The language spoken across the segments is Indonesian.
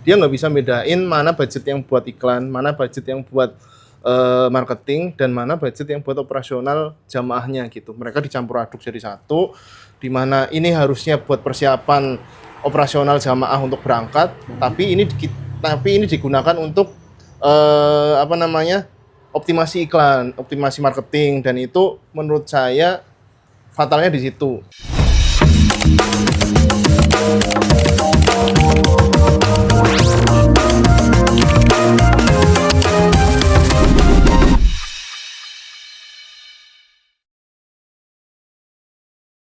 dia nggak bisa bedain mana budget yang buat iklan, mana budget yang buat marketing, dan mana budget yang buat operasional jamaahnya gitu. Mereka dicampur aduk jadi satu, di mana ini harusnya buat persiapan operasional jamaah untuk berangkat, tapi ini digunakan untuk optimasi iklan, optimasi marketing, dan itu menurut saya fatalnya di situ.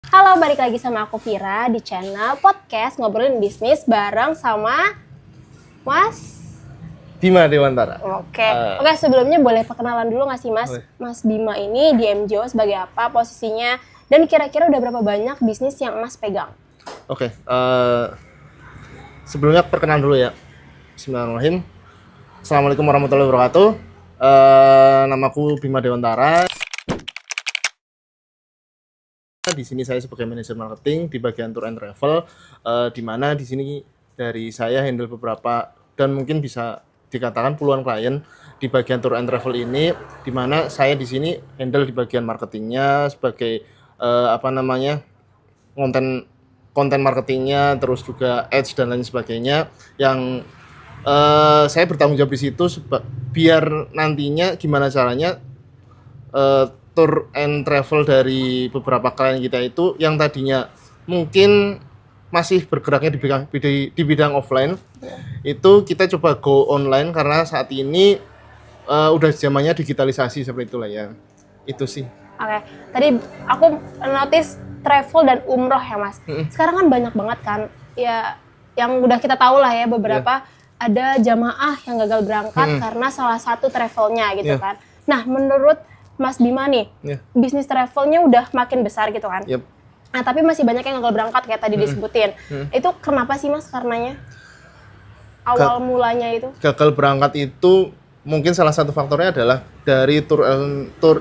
Halo, balik lagi sama aku Vira di channel podcast Ngobrolin Bisnis bareng sama Mas Bima Dewantara. Oke, sebelumnya boleh perkenalan dulu nggak sih Mas? Boleh. Mas Bima ini di MJO sebagai apa posisinya? Dan kira-kira udah berapa banyak bisnis yang Mas pegang? Oke, sebelumnya perkenalan dulu ya. Bismillahirrahmanirrahim. Assalamualaikum warahmatullahi wabarakatuh. Namaku Bima Dewantara. Di sini saya sebagai manajer marketing di bagian tour and travel, di mana di sini dari saya handle beberapa dan mungkin bisa dikatakan puluhan klien di bagian tour and travel ini, di mana saya di sini handle di bagian marketingnya sebagai konten marketingnya, terus juga ads dan lain sebagainya, yang saya bertanggung jawab di situ biar nantinya gimana caranya tour and travel dari beberapa klien kita itu yang tadinya mungkin masih bergeraknya di bidang offline, itu kita coba go online karena saat ini udah zamannya digitalisasi seperti itulah ya. Itu sih. Oke, tadi aku notice travel dan umroh ya Mas. Sekarang kan banyak banget kan, ya yang udah kita tahu lah ya beberapa ada jamaah yang gagal berangkat karena salah satu travelnya gitu kan. Nah, menurut Mas Bima nih, bisnis travelnya udah makin besar gitu kan. Nah, tapi masih banyak yang gagal berangkat kayak tadi disebutin. Itu kenapa sih Mas karenanya? Awal mulanya itu? Gagal berangkat itu mungkin salah satu faktornya adalah dari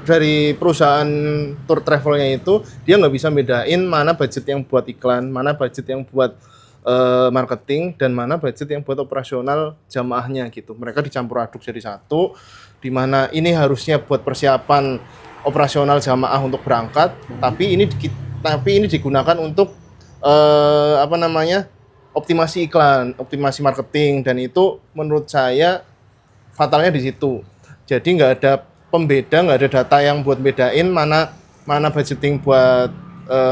dari perusahaan tour travelnya itu dia nggak bisa bedain mana budget yang buat iklan, mana budget yang buat marketing, dan mana budget yang buat operasional jamaahnya gitu. Mereka dicampur aduk jadi satu, di mana ini harusnya buat persiapan operasional jamaah untuk berangkat, tapi ini digunakan untuk optimasi iklan, optimasi marketing, dan itu menurut saya fatalnya di situ. Jadi nggak ada pembeda, nggak ada data yang buat bedain mana budgeting buat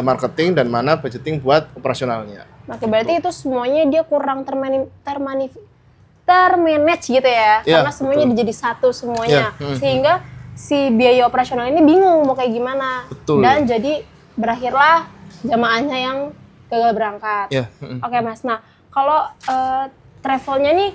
marketing dan mana budgeting buat operasionalnya. Oke, berarti itu semuanya dia kurang termanage gitu ya, karena semuanya jadi satu semuanya, sehingga si biaya operasional ini bingung mau kayak gimana. Betul. Dan jadi berakhirlah jamaahnya yang gagal berangkat. Oke Mas, nah kalau travelnya nih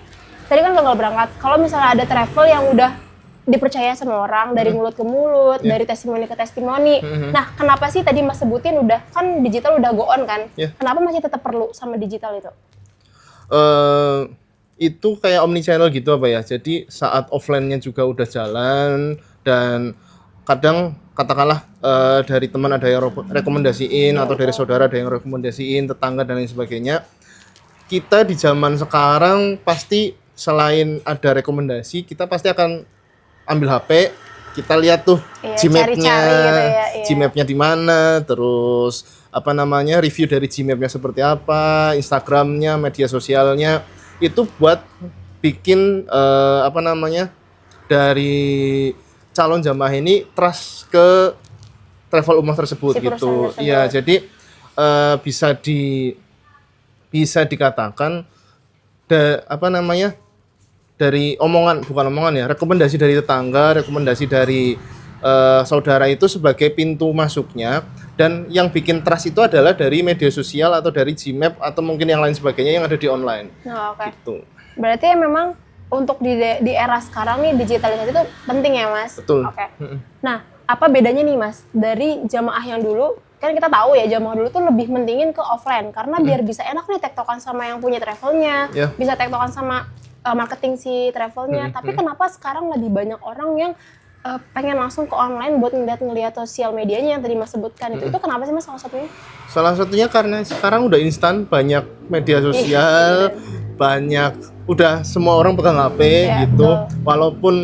tadi kan gagal berangkat, kalau misalnya ada travel yang udah dipercaya sama orang dari mulut ke mulut, dari testimoni ke testimoni. Nah, kenapa sih tadi Mas sebutin udah kan digital udah go on kan? Kenapa masih tetap perlu sama digital itu? Itu kayak omnichannel gitu apa ya. Jadi saat offline-nya juga udah jalan, dan kadang katakanlah dari teman ada yang rekomendasiin, atau dari saudara ada yang rekomendasiin, tetangga dan lain sebagainya. Kita di zaman sekarang pasti selain ada rekomendasi, kita pasti akan ambil HP, kita lihat tuh Gmap-nya, Gmap-nya di mana, terus review dari Gmap-nya seperti apa, Instagram-nya, media sosialnya, itu buat bikin dari calon jamaah ini trust ke travel umroh tersebut gitu. Iya, jadi bisa dikatakan dari rekomendasi dari tetangga, rekomendasi dari saudara itu sebagai pintu masuknya, dan yang bikin trust itu adalah dari media sosial atau dari Gmap atau mungkin yang lain sebagainya yang ada di online. Gitu. Berarti memang untuk di era sekarang nih digitalisasi itu penting ya Mas? Betul. Nah, apa bedanya nih Mas dari jamaah yang dulu? Kan kita tahu ya jamaah dulu tuh lebih mentingin ke offline karena biar bisa enak nih tektokan sama yang punya travelnya, bisa tektokan sama marketing si travelnya. Tapi kenapa sekarang lebih banyak orang yang pengen langsung ke online buat ngeliat sosial medianya yang tadi Mas sebutkan itu kenapa sih Mas salah satunya? Salah satunya karena sekarang udah instan, banyak media sosial, udah semua orang pegang HP Ya, gitu. betul. Walaupun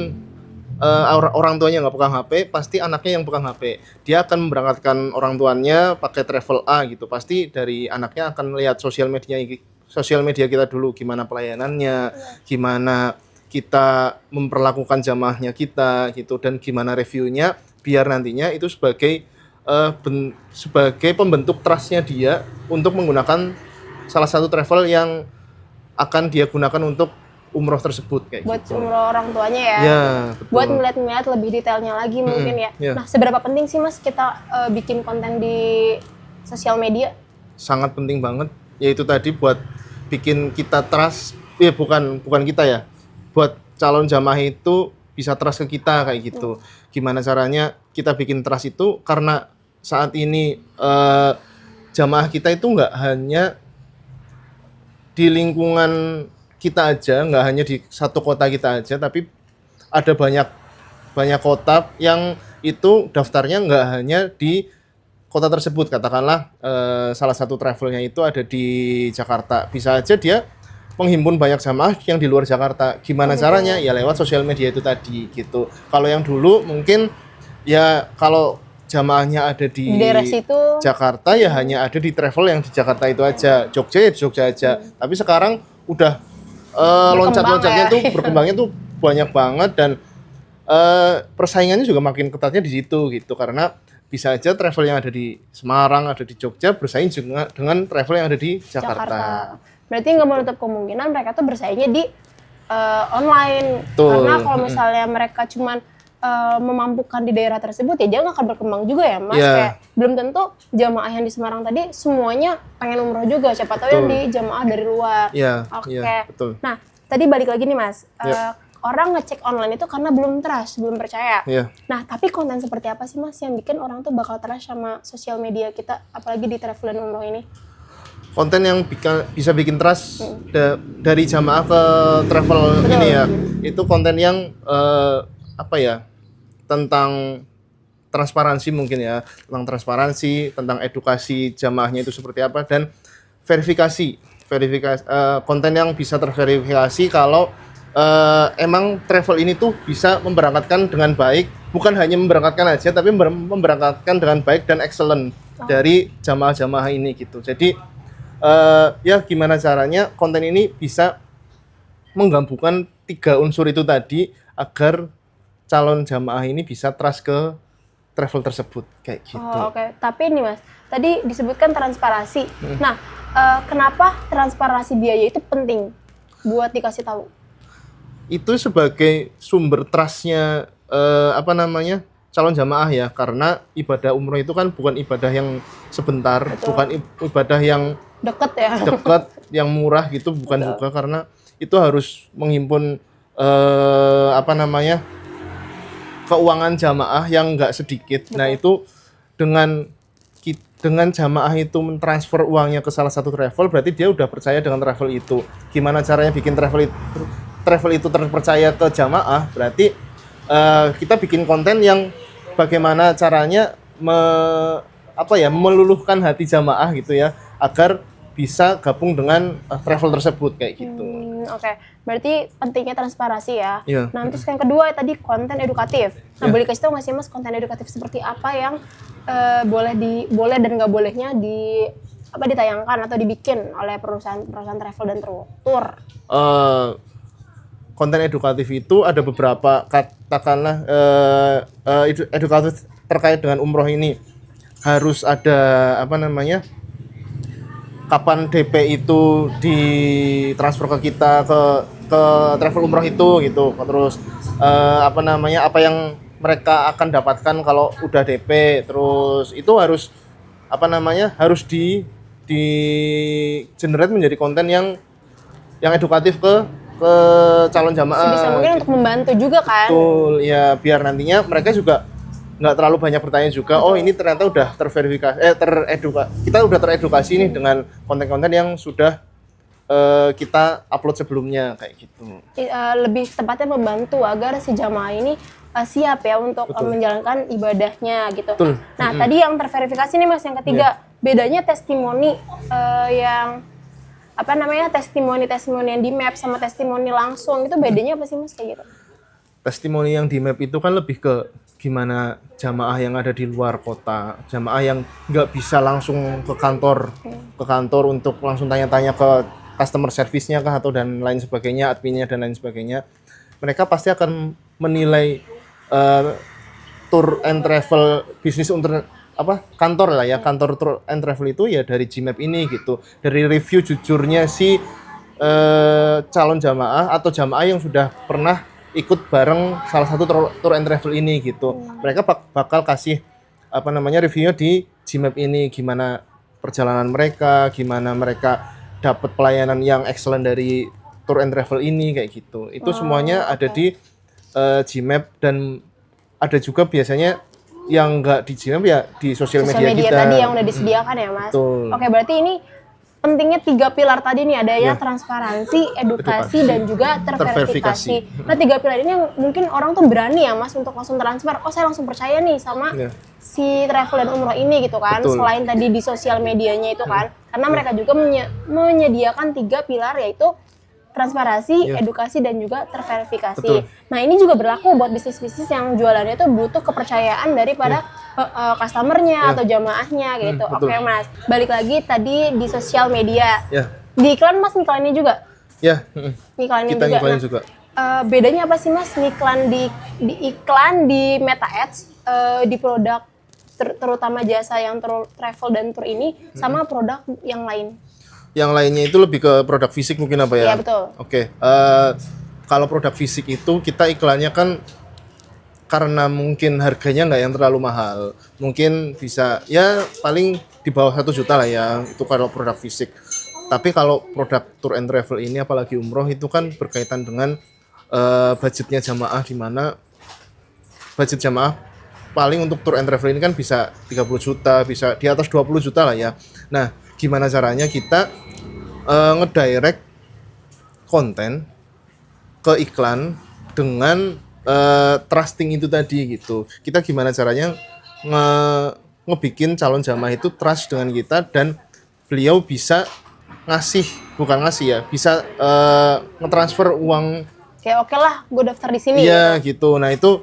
orang tuanya nggak pegang HP, pasti anaknya yang pegang HP. Dia akan memberangkatkan orang tuanya pakai travel A gitu. Pasti dari anaknya akan lihat sosial media kita dulu, gimana pelayanannya, gimana kita memperlakukan jamaahnya kita gitu, dan gimana reviewnya, biar nantinya itu sebagai pembentuk trustnya dia untuk menggunakan salah satu travel yang akan dia gunakan untuk umroh tersebut kayak Buat gitu. umroh orang tuanya ya. Ya, betul. Buat ngeliat-ngeliat lebih detailnya lagi mungkin ya. ya. Nah, seberapa penting sih Mas kita bikin konten di sosial media? Sangat penting banget, yaitu tadi buat bikin kita trust, ya bukan kita ya, buat calon jamaah itu bisa trust ke kita kayak gitu. Gimana caranya kita bikin trust itu, karena saat ini jamaah kita itu nggak hanya di lingkungan kita aja, nggak hanya di satu kota kita aja, tapi ada banyak kota yang itu daftarnya nggak hanya di kota tersebut. Katakanlah salah satu travelnya itu ada di Jakarta, bisa aja dia menghimpun banyak jamaah yang di luar Jakarta. Gimana caranya? Ya lewat sosial media itu tadi gitu. Kalau yang dulu mungkin ya kalau jamaahnya ada di daerah situ Jakarta ya hanya ada di travel yang di Jakarta itu aja, Jogja ya di Jogja aja. Tapi sekarang udah loncat-loncatnya ya. tuh berkembangnya tuh banyak banget, dan persaingannya juga makin ketatnya di situ gitu, karena bisa aja travel yang ada di Semarang, ada di Jogja bersaing juga dengan travel yang ada di Jakarta. Berarti nggak menutup kemungkinan mereka tuh bersaingnya di online. Betul. Karena kalau misalnya mereka cuman memampukan di daerah tersebut ya dia nggak akan berkembang juga ya Mas. Yeah. Kayak belum tentu jamaah yang di Semarang tadi semuanya pengen umroh juga. Siapa tahu yang di jamaah dari luar. Iya, Oke. betul. Nah, tadi balik lagi nih Mas. Yeah. Orang ngecek online itu karena belum trust, belum percaya. Iya. Nah, tapi konten seperti apa sih Mas yang bikin orang tuh bakal trust sama sosial media kita, apalagi di travel dan umroh ini? Konten yang bisa bikin trust dari jamaah ke travel ini ya, itu konten yang tentang transparansi mungkin ya, tentang transparansi, tentang edukasi jamaahnya itu seperti apa, dan verifikasi konten yang bisa terverifikasi kalau emang travel ini tuh bisa memberangkatkan dengan baik, bukan hanya memberangkatkan aja tapi memberangkatkan dengan baik dan excellent dari jamaah-jamaah ini gitu. Jadi ya gimana caranya konten ini bisa menggabungkan 3 unsur itu tadi agar calon jamaah ini bisa trust ke travel tersebut kayak gitu. Oh, oke. Tapi ini Mas, tadi disebutkan transparansi. Nah, kenapa transparansi biaya itu penting buat dikasih tahu? Itu sebagai sumber trustnya calon jamaah ya, karena ibadah umroh itu kan bukan ibadah yang sebentar. Betul. Bukan ibadah yang dekat yang murah gitu, bukan Betul. Juga karena itu harus menghimpun keuangan jamaah yang nggak sedikit. Betul. Nah itu dengan jamaah itu mentransfer uangnya ke salah satu travel, berarti dia udah percaya dengan travel itu. Gimana caranya bikin travel itu terpercaya ke jamaah? Berarti kita bikin konten yang bagaimana caranya meluluhkan hati jamaah gitu ya, agar bisa gabung dengan travel tersebut kayak gitu. Oke. Berarti pentingnya transparansi ya. Yeah. Nah, terus yang kedua tadi konten edukatif. Nah, boleh kasih tahu nggak sih Mas konten edukatif seperti apa yang boleh dan nggak bolehnya ditayangkan atau dibikin oleh perusahaan travel dan tour? Konten edukatif itu ada beberapa, katakanlah edukatif terkait dengan umroh ini harus ada kapan DP itu ditransfer ke kita ke travel umroh itu gitu. Terus apa yang mereka akan dapatkan kalau udah DP. Terus itu harus harus di generate menjadi konten yang edukatif ke calon jamaah. Sebisa mungkin untuk membantu juga kan. Betul, ya biar nantinya mereka juga nggak terlalu banyak bertanya juga. Betul. Oh ini ternyata udah terverifikasi, kita udah teredukasi nih dengan konten-konten yang sudah kita upload sebelumnya kayak gitu. Lebih tepatnya membantu agar si jamaah ini siap ya untuk menjalankan ibadahnya gitu. Betul. Nah tadi yang terverifikasi nih Mas, yang ketiga bedanya testimoni yang apa namanya testimoni yang di map sama testimoni langsung itu bedanya apa sih Mas kayak gitu? Testimoni yang di map itu kan lebih ke gimana jamaah yang ada di luar kota, jamaah yang nggak bisa langsung ke kantor untuk langsung tanya-tanya ke customer service-nya kah atau dan lain sebagainya, adminnya dan lain sebagainya. Mereka pasti akan menilai tour and travel bisnis untuk kantor lah ya, kantor tour and travel itu ya dari Gmap ini gitu, dari review jujurnya si calon jamaah atau jamaah yang sudah pernah ikut bareng salah satu tour and travel ini gitu. Mereka bakal kasih reviewnya di Gmap ini, gimana perjalanan mereka, gimana mereka dapat pelayanan yang excellent dari tour and travel ini kayak gitu. Itu semuanya ada di Gmap, dan ada juga biasanya yang enggak di Gmap ya di sosial media kita. Tadi yang udah disediakan ya Mas. Betul. Oke, berarti ini pentingnya 3 pilar tadi nih, adanya transparansi, edukasi, dan juga terverifikasi. Nah 3 pilar ini yang mungkin orang tuh berani ya Mas untuk langsung transfer, oh saya langsung percaya nih sama si travel dan umroh ini gitu kan. Betul. Selain tadi di sosial medianya itu kan, karena mereka juga menyediakan 3 pilar, yaitu transparansi, edukasi, dan juga terverifikasi. Betul. Nah ini juga berlaku buat bisnis-bisnis yang jualannya itu butuh kepercayaan daripada customernya atau jamaahnya gitu. Oke Mas, balik lagi tadi di sosial media. Di iklan Mas ngiklannya juga? Ngiklannya Kita juga. ngiklannya juga. Bedanya apa sih Mas ngiklan di iklan di Meta Ads di produk terutama jasa yang travel dan tour ini sama produk yang lain? Yang lainnya itu lebih ke produk fisik mungkin apa ya? Iya betul. Oke. Kalau produk fisik itu kita iklannya kan karena mungkin harganya nggak yang terlalu mahal, mungkin bisa ya paling di bawah 1 juta lah ya itu kalau produk fisik. Tapi kalau produk tour and travel ini apalagi umroh itu kan berkaitan dengan budgetnya jamaah, di mana budget jamaah paling untuk tour and travel ini kan bisa 30 juta, bisa di atas 20 juta lah ya. Nah, gimana caranya kita ngedirect konten ke iklan dengan trusting itu tadi gitu. Kita gimana caranya ngebikin calon jamaah itu trust dengan kita, dan beliau bisa bukan ngasih ya, bisa ngetransfer uang. Kayak oke lah, gue daftar di sini. Iya gitu. Nah itu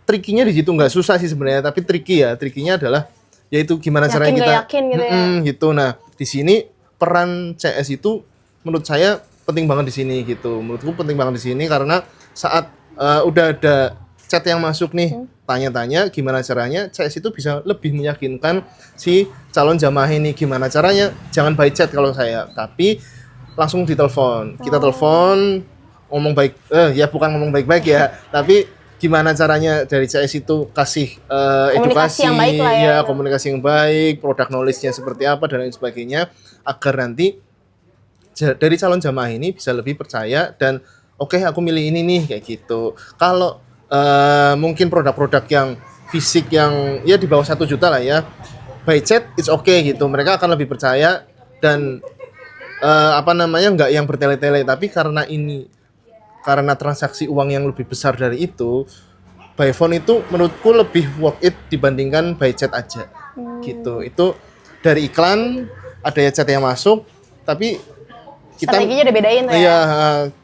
trikinya di situ, nggak susah sih sebenarnya, tapi trikinya adalah yaitu gimana caranya kita yakin gitu ya. Gitu. Nah di sini peran CS itu menurut saya penting banget di sini gitu. Menurutku penting banget di sini karena saat udah ada chat yang masuk nih, tanya-tanya gimana caranya CS itu bisa lebih meyakinkan si calon jamaah ini. Gimana caranya, jangan by chat kalau saya, tapi langsung ditelepon. Kita telepon, ngomong baik, ya bukan ngomong baik-baik ya, tapi gimana caranya dari CS itu kasih edukasi yang baik lah ya. Komunikasi yang baik, produk knowledge-nya seperti apa dan lain sebagainya, agar nanti dari calon jamaah ini bisa lebih percaya dan oke, aku milih ini nih kayak gitu. Kalau mungkin produk-produk yang fisik yang ya di bawah 1 juta lah ya, by chat it's okay gitu, mereka akan lebih percaya dan nggak yang bertele-tele. Tapi karena transaksi uang yang lebih besar dari itu, by phone itu menurutku lebih worth it dibandingkan by chat aja gitu. Itu dari iklan ada ya chat yang masuk, tapi kita strateginya udah bedain tuh ya. Iya,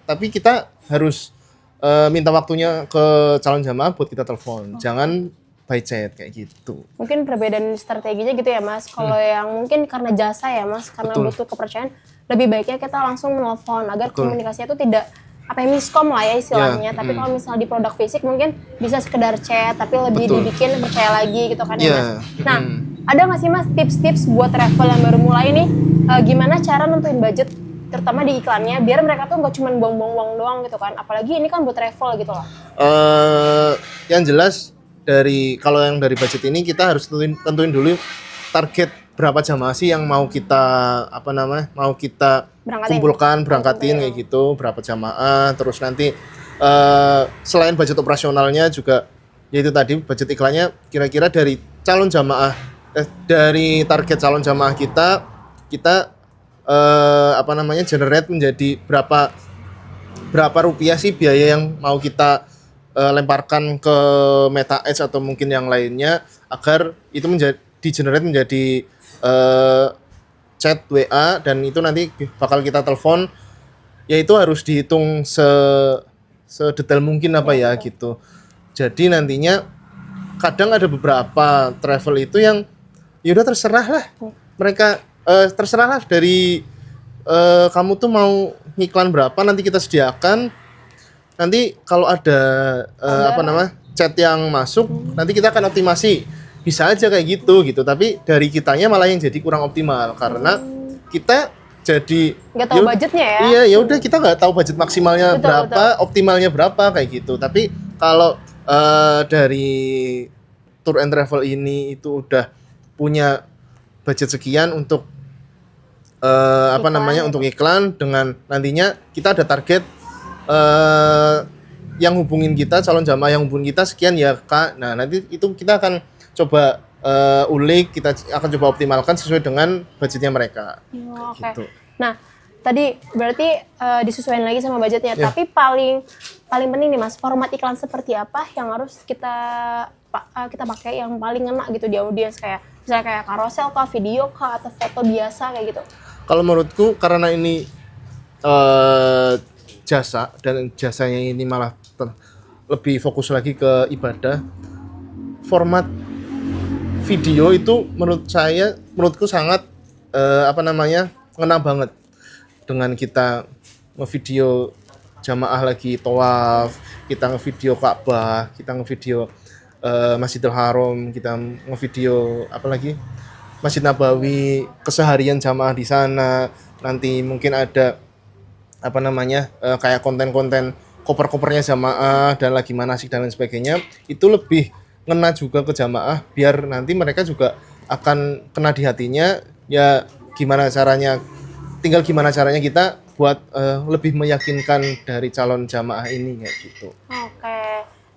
tapi kita harus minta waktunya ke calon jamaah buat kita telepon, jangan by chat kayak gitu. Mungkin perbedaan strateginya gitu ya Mas. Kalau yang mungkin karena jasa ya Mas, karena butuh kepercayaan, lebih baiknya kita langsung menelpon agar komunikasinya itu tidak miskom lah ya istilahnya. Tapi kalau misalnya di produk fisik mungkin bisa sekedar chat, tapi lebih dibikin percaya lagi gitu kan ya Mas. Nah, ada nggak sih Mas tips-tips buat travel yang baru mulai nih, gimana cara nentuin budget terutama di iklannya biar mereka tuh nggak cuma buang-buang uang doang gitu kan, apalagi ini kan buat travel gitu loh. Yang jelas kalau yang dari budget ini kita harus tentuin dulu target berapa jamaah sih yang mau kita berangkatin kayak gitu, berapa jamaah. Terus nanti selain budget operasionalnya juga yaitu tadi budget iklannya, kira-kira dari calon jamaah dari target calon jamaah kita generate menjadi berapa rupiah sih biaya yang mau kita lemparkan ke Meta Ads atau mungkin yang lainnya, agar itu di-generate menjadi chat WA, dan itu nanti bakal kita telepon, ya itu harus dihitung sedetail mungkin apa ya gitu. Jadi nantinya kadang ada beberapa travel itu yang ya udah terserah lah mereka, terserah lah dari kamu tuh mau ngiklan berapa, nanti kita sediakan. Nanti kalau ada chat yang masuk, nanti kita akan optimasi. Bisa aja kayak gitu. Tapi dari kitanya malah yang jadi kurang optimal karena kita jadi nggak tahu budgetnya ya. Iya, ya udah kita nggak tahu budget maksimalnya berapa, optimalnya berapa kayak gitu. Tapi kalau dari tour and travel ini itu udah punya budget sekian untuk untuk iklan, dengan nantinya kita ada target yang hubungin kita, calon jamaah yang hubungin kita sekian ya Kak. Nah nanti itu kita akan coba ulik, kita akan coba optimalkan sesuai dengan budgetnya mereka. Oke. Gitu. Nah tadi berarti disesuaikan lagi sama budgetnya. Tapi paling penting nih Mas, format iklan seperti apa yang harus kita pakai yang paling ngena gitu di audiens, kayak misalnya kayak carousel kah, video kah, atau foto biasa kayak gitu? Kalau menurutku karena ini jasa, dan jasanya ini malah lebih fokus lagi ke ibadah, format video itu menurutku sangat ngena banget dengan kita ngevideo jamaah lagi tawaf, kita ngevideo Ka'bah, kita ngevideo Masjidil Haram, kita ngevideo Masjid Nabawi, keseharian jamaah di sana. Nanti mungkin ada kayak konten-konten koper-kopernya jamaah dan lagi manasik dan lain sebagainya. Itu lebih ngena juga ke jamaah, biar nanti mereka juga akan kena di hatinya. Ya gimana caranya kita buat lebih meyakinkan dari calon jamaah ini kayak gitu. Oke.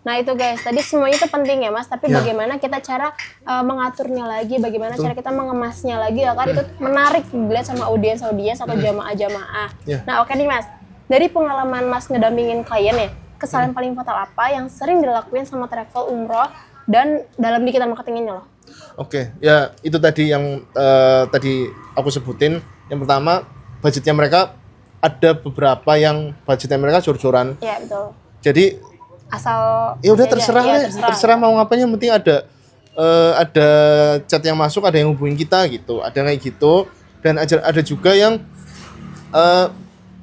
Nah itu guys, tadi semuanya itu penting ya Mas, tapi bagaimana kita cara mengaturnya lagi, bagaimana cara kita mengemasnya lagi agar itu menarik dilihat sama audiens atau jamaah-jamaah. Nah oke nih Mas, dari pengalaman Mas ngedampingin klien ya, kesalahan paling fatal apa yang sering dilakuin sama travel umroh dan dalam digital marketing ini loh? Oke, ya itu tadi yang tadi aku sebutin. Yang pertama, budgetnya mereka ada beberapa yang budgetnya mereka jor-joran. Iya betul. Jadi asal ya udah terserah mau ngapain, yang penting ada chat yang masuk, ada yang hubungin kita gitu, ada kayak gitu. Dan ada juga yang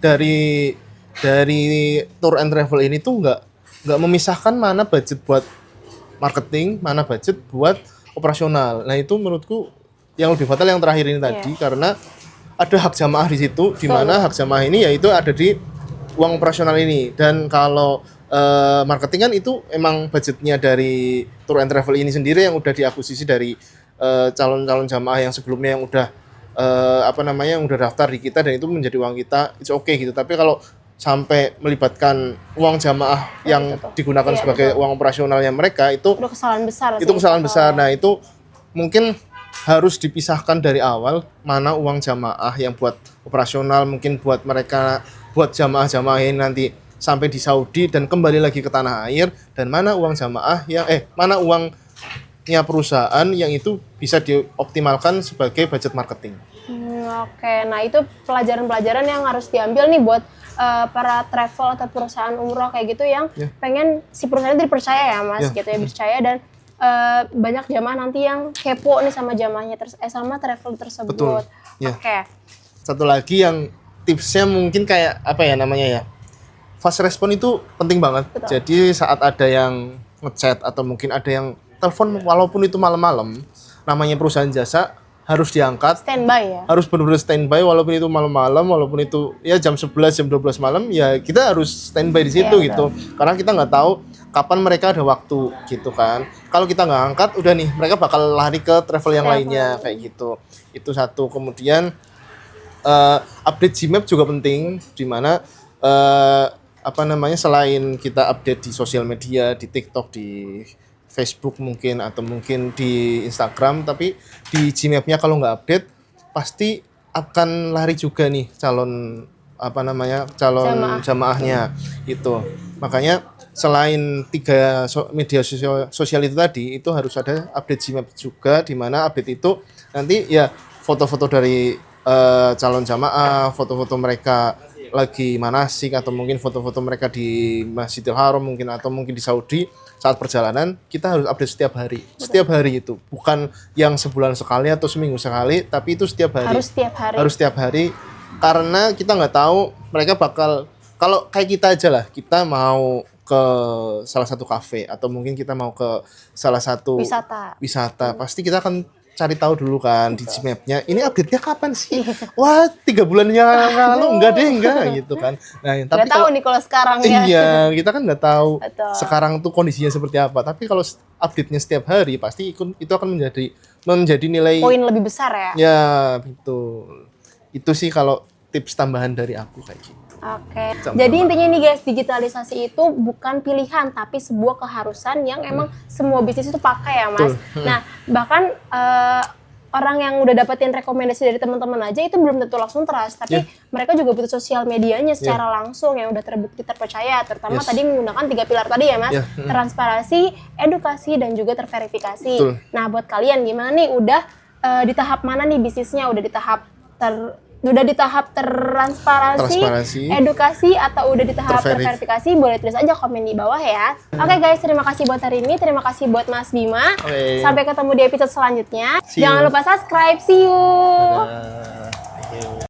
dari tour and travel ini tuh nggak memisahkan mana budget buat marketing, mana budget buat operasional. Nah itu menurutku yang lebih fatal yang terakhir ini tadi, karena ada hak jamaah di situ, di mana hak jamaah ini yaitu ada di uang operasional ini. Dan kalau marketing kan itu emang budgetnya dari tour and travel ini sendiri yang udah diakuisisi dari calon-calon jamaah yang sebelumnya yang udah yang udah daftar di kita, dan itu menjadi uang kita, it's okay gitu. Tapi kalau sampai melibatkan uang jamaah yang digunakan sebagai uang operasionalnya mereka, itu kesalahan besar. Itu kesalahan besar. Nah itu mungkin harus dipisahkan dari awal, mana uang jamaah yang buat operasional, mungkin buat mereka, buat jamaah-jamaah ini nanti sampai di Saudi dan kembali lagi ke tanah air, dan mana uang jamaah yang mana uangnya perusahaan yang itu bisa dioptimalkan sebagai budget marketing. Oke, nah itu pelajaran-pelajaran yang harus diambil nih buat para travel atau perusahaan umroh kayak gitu yang pengen si perusahaan itu dipercaya ya Mas, gitu ya, dipercaya, dan banyak jamaah nanti yang kepo nih sama jamaahnya sama travel tersebut. Betul. Oke. Satu lagi yang tipsnya mungkin kayak fast respon itu penting banget. Betul. Jadi saat ada yang ngechat atau mungkin ada yang telepon, walaupun itu malam-malam, namanya perusahaan jasa, harus diangkat. Standby ya. Harus benar-benar standby, walaupun itu malam-malam, walaupun itu ya jam 11, jam 12 malam, ya kita harus standby di situ gitu. Karena kita nggak tahu kapan mereka ada waktu gitu kan. Kalau kita nggak angkat, udah nih mereka bakal lari ke travel yang lainnya kayak gitu. Itu satu. Kemudian update Gmap juga penting, di mana selain kita update di sosial media, di TikTok, di Facebook mungkin, atau mungkin di Instagram, tapi di Gmap-nya kalau nggak update pasti akan lari juga nih calon jamaahnya itu. Makanya selain 3 media sosial itu tadi, itu harus ada update Gmap juga, di mana update itu nanti ya foto-foto dari calon jamaah, foto-foto mereka lagi manasik, atau mungkin foto-foto mereka di Masjidil Haram mungkin, atau mungkin di Saudi saat perjalanan, kita harus update setiap hari. Setiap hari itu, bukan yang sebulan sekali atau seminggu sekali, tapi itu setiap hari. Harus setiap hari. Harus setiap hari, karena kita nggak tahu mereka bakal, kalau kayak kita aja lah, kita mau ke salah satu kafe atau mungkin kita mau ke salah satu wisata, pasti kita akan cari tahu dulu kan di Gmap-nya, ini update-nya kapan sih? Wah, 3 bulan yang lalu, enggak gitu kan. Nah, tapi nggak tahu nih kalau sekarang ya. Iya, kita kan nggak tahu Betul. sekarang tuh kondisinya seperti apa. Tapi kalau update-nya setiap hari, pasti itu akan menjadi nilai Poin lebih besar ya. ya, betul. Itu sih kalau tips tambahan dari aku kayak gitu. Oke. Jadi intinya nih guys, digitalisasi itu bukan pilihan tapi sebuah keharusan yang emang semua bisnis itu pakai ya Mas. Nah, bahkan orang yang udah dapetin rekomendasi dari teman-teman aja itu belum tentu langsung trust, tapi mereka juga butuh sosial medianya secara langsung yang udah terbukti terpercaya, terutama tadi menggunakan 3 pilar tadi ya Mas. Transparansi, edukasi, dan juga terverifikasi. Nah, buat kalian gimana nih, udah di tahap mana nih bisnisnya? Udah di tahap transparansi, edukasi, atau udah di tahap terverifikasi? Boleh tulis aja komen di bawah ya. Oke guys, terima kasih buat hari ini, terima kasih buat Mas Bima. Sampai ketemu di episode selanjutnya. Jangan lupa subscribe, see you. Dadah.